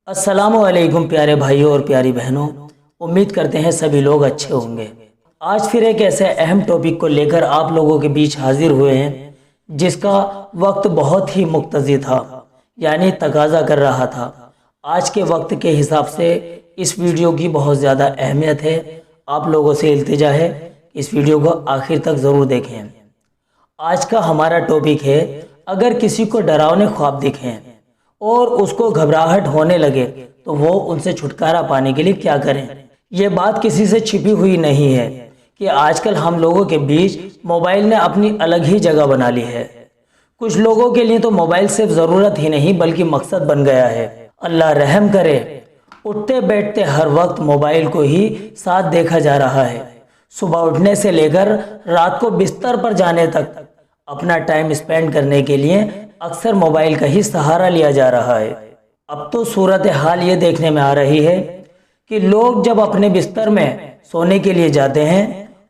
अस्सलामु अलैकुम प्यारे भाइयों और प्यारी बहनों, उम्मीद करते हैं सभी लोग अच्छे होंगे। आज फिर एक ऐसे अहम टॉपिक को लेकर आप लोगों के बीच हाजिर हुए हैं जिसका वक्त बहुत ही मुक्तज़ी था, यानी तकाजा कर रहा था। आज के वक्त के हिसाब से इस वीडियो की बहुत ज़्यादा अहमियत है। आप लोगों से इल्तिजा है इस वीडियो को आखिर तक ज़रूर देखें। आज का हमारा टॉपिक है, अगर किसी को डरावने ख्वाब दिखें और उसको घबराहट होने लगे तो वो उनसे छुटकारा पाने के लिए क्या करें। ये बात किसी से छिपी हुई नहीं है कि आजकल हम लोगों के बीच मोबाइल ने अपनी अलग ही जगह बना ली है। कुछ लोगों के लिए तो मोबाइल सिर्फ ज़रूरत ही नहीं बल्कि मकसद बन गया है। अल्लाह रहम करे, उठते बैठते हर वक्त मोबाइल को ही साथ देखा जा रहा है। सुबह उठने से लेकर रात को बिस्तर पर जाने तक अपना टाइम स्पेंड करने के लिए अक्सर मोबाइल का ही सहारा लिया जा रहा है। अब तो सूरत हाल ये देखने में आ रही है कि लोग जब अपने बिस्तर में सोने के लिए जाते हैं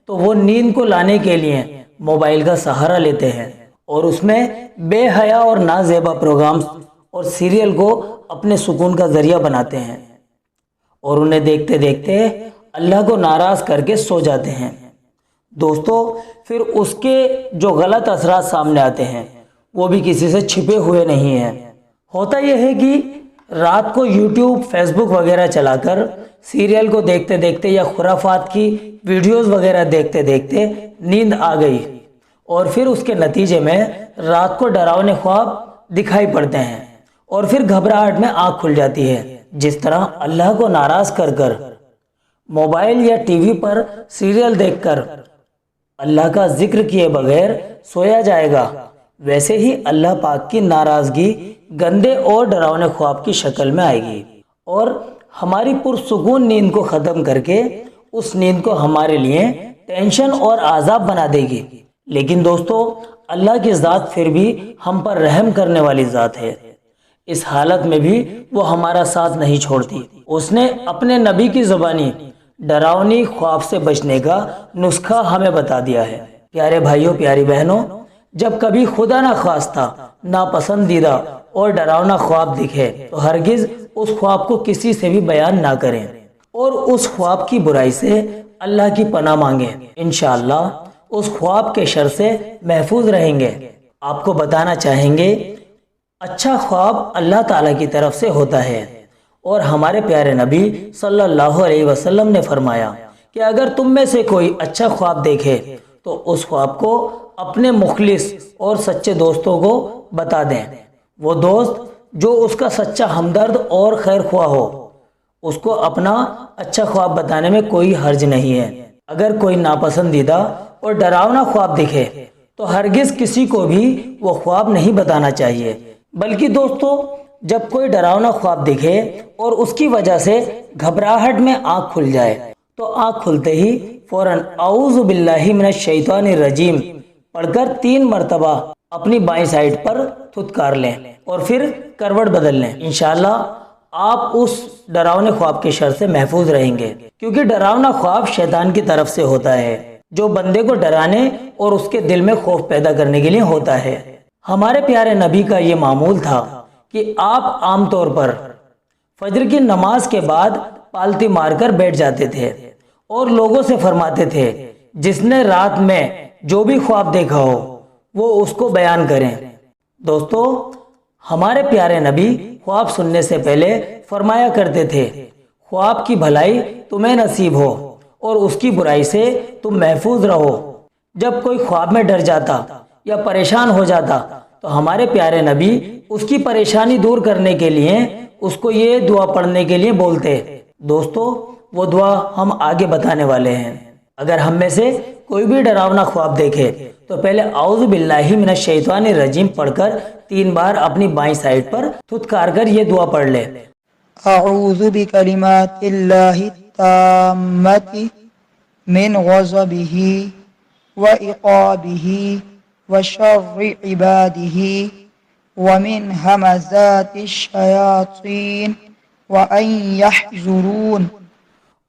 तो वो नींद को लाने के लिए मोबाइल का सहारा लेते हैं और उसमें बेहया और नाजेबा प्रोग्राम्स और सीरियल को अपने सुकून का जरिया बनाते हैं और उन्हें देखते देखते अल्लाह को नाराज़ करके सो जाते हैं। दोस्तों, फिर उसके जो गलत असरात सामने आते हैं वो भी किसी से छिपे हुए नहीं हैं। होता यह है कि रात को यूट्यूब, फेसबुक वगैरह चलाकर सीरियल को देखते देखते या खुराफात की वीडियोस वगैरह देखते देखते नींद आ गई और फिर उसके नतीजे में रात को डरावने ख्वाब दिखाई पड़ते हैं और फिर घबराहट में आँख खुल जाती है। जिस तरह अल्लाह को नाराज़ कर कर मोबाइल या टीवी पर सीरियल देखकर अल्लाह का जिक्र किए बगैर सोया जाएगा, वैसे ही अल्लाह पाक की नाराज़गी गंदे और डरावने ख्वाब की शक्ल में आएगी और हमारी पुरसुकून नींद को ख़त्म करके उस नींद को हमारे लिए टेंशन और आज़ाब बना देगी। लेकिन दोस्तों, अल्लाह की ज़ात फिर भी हम पर रहम करने वाली ज़ात है। इस हालत में भी वो हमारा साथ नहीं छोड़ती। उसने अपने नबी की ज़ुबानी डरावनी ख्वाब से बचने का नुस्खा हमें बता दिया है। प्यारे भाइयों, प्यारी बहनों, जब कभी खुदा ना खास्ता नापसंदीदा और डरावना ख्वाब दिखे तो हरगिज उस ख्वाब को किसी से भी बयान ना करें और उस ख्वाब की बुराई से अल्लाह की पनाह मांगे। इंशाअल्लाह उस ख्वाब के शर से महफूज रहेंगे। आपको बताना चाहेंगे, अच्छा ख्वाब अल्लाह ताला की तरफ से होता है और हमारे प्यारे नबी सल्लल्लाहु अलैहि वसल्लम ने फरमाया कि अगर तुम में से कोई अच्छा ख्वाब देखे तो उस ख्वाब को अपने मुखलिस और सच्चे दोस्तों को बता दें। वो दोस्त जो उसका सच्चा हमदर्द और खैर ख्वाह हो, उसको अपना अच्छा ख्वाब बताने में कोई हर्ज नहीं है। अगर कोई नापसंदीदा और डरावना ख्वाब दिखे तो हरगिज किसी को भी वो ख्वाब नहीं बताना चाहिए। बल्कि दोस्तों, जब कोई डरावना ख्वाब दिखे और उसकी वजह से घबराहट में आँख खुल जाए तो आँख खुलते ही फौरन औज़ु बिल्लाहि मिनश शैतानिर रजीम पढ़कर 3 मरतबा अपनी बाईं साइड पर थुतकार लें और फिर करवट बदल लें। इंशाअल्लाह आप उस डरावने ख्वाब के शर से महफूज रहेंगे, क्योंकि डरावना ख्वाब शैतान की तरफ से होता है जो बंदे को डराने और उसके दिल में खौफ पैदा करने के लिए होता है। हमारे प्यारे नबी का ये मामूल था कि आप आमतौर पर फजर की नमाज के बाद पालती मारकर बैठ जाते थे और लोगों से फरमाते थे, जिसने रात में जो भी ख्वाब देखा हो वो उसको बयान करें। दोस्तों, हमारे प्यारे नबी ख्वाब सुनने से पहले फरमाया करते थे, ख्वाब की भलाई तुम्हें नसीब हो और उसकी बुराई से तुम महफूज रहो। जब कोई ख्वाब में डर जाता या परेशान हो जाता तो हमारे प्यारे नबी उसकी परेशानी दूर करने के लिए उसको ये दुआ पढ़ने के लिए बोलते। दोस्तों, वो दुआ हम आगे बताने वाले हैं। अगर हम में से कोई भी डरावना ख्वाब देखे तो पहले औज़ु बिल्लाहि मिनश शैतानिर रजीम पढ़कर 3 बार अपनी बाईं साइड पर थुतकार कर ये दुआ पढ़ ले। अऊज़ु बिकलिमातिल्लाहि ताम्मति मिन ग़ज़बिही व इक़ाबिही व शर्रि इबादिही व मिन हमज़ातिश शयातीन व अन यहज़ुरून,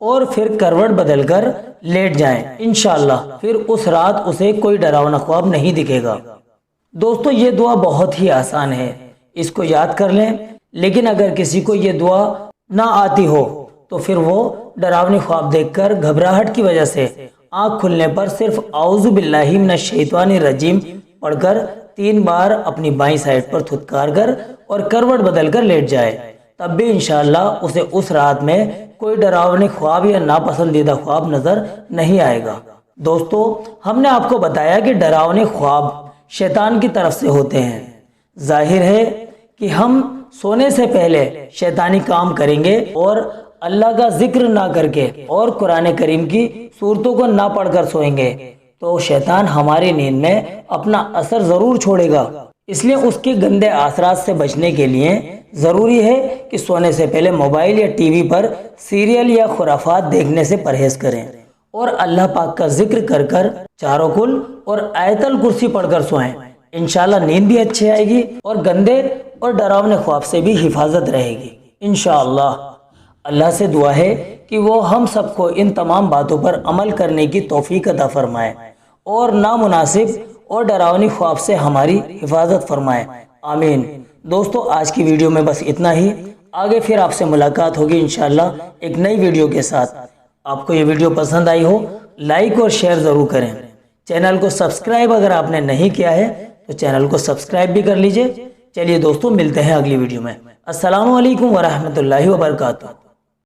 और फिर करवट बदलकर लेट जाएं। इंशाअल्लाह फिर उस रात उसे कोई डरावना ख्वाब नहीं दिखेगा। दोस्तों, ये दुआ बहुत ही आसान है, इसको याद कर लें। लेकिन अगर किसी को ये दुआ ना आती हो तो फिर वो डरावनी ख्वाब देखकर घबराहट की वजह से आंख खुलने पर सिर्फ आऊज़ु बिल्लाहि मिनश शैतानिर रजीम पढ़कर 3 बार अपनी बाईं साइड पर थुतकार कर और करवट बदल कर लेट जाए, तब भी इंशाअल्लाह उसे उस रात में कोई डरावनी ख्वाब या नापसंदीदा ख्वाब नजर नहीं आएगा। दोस्तों, हमने आपको बताया कि डरावने ख्वाब शैतान की तरफ से होते हैं। जाहिर है कि हम सोने से पहले शैतानी काम करेंगे और अल्लाह का जिक्र ना करके और कुरान करीम की सूरतों को ना पढ़कर सोएंगे तो शैतान हमारी नींद में अपना असर जरूर छोड़ेगा। इसलिए उसके गंदे असरात से बचने के लिए ज़रूरी है कि सोने से पहले मोबाइल या टीवी पर सीरियल या खुराफात देखने से परहेज करें और अल्लाह पाक का जिक्र कर कर चारों कुल और आयतल कुर्सी पढ़कर सोएं। इंशाल्लाह नींद भी अच्छी आएगी और गंदे और डरावने ख्वाब से भी हिफाजत रहेगी इंशाअल्लाह। अल्लाह से दुआ है कि वो हम सबको इन तमाम बातों पर अमल करने की तौफीक अता फरमाए और नामुनासिब और डरावनी ख्वाब से हमारी हिफाजत फरमाए, आमीन। दोस्तों, आज की वीडियो में बस इतना ही। आगे फिर आपसे मुलाकात होगी इंशाअल्लाह एक नई वीडियो के साथ। आपको ये वीडियो पसंद आई हो लाइक और शेयर ज़रूर करें। चैनल को सब्सक्राइब अगर आपने नहीं किया है तो चैनल को सब्सक्राइब भी कर लीजिए। चलिए दोस्तों, मिलते हैं अगली वीडियो में। अस्सलामु अलैकुम वरहमतुल्लाहि वबरकातुहू।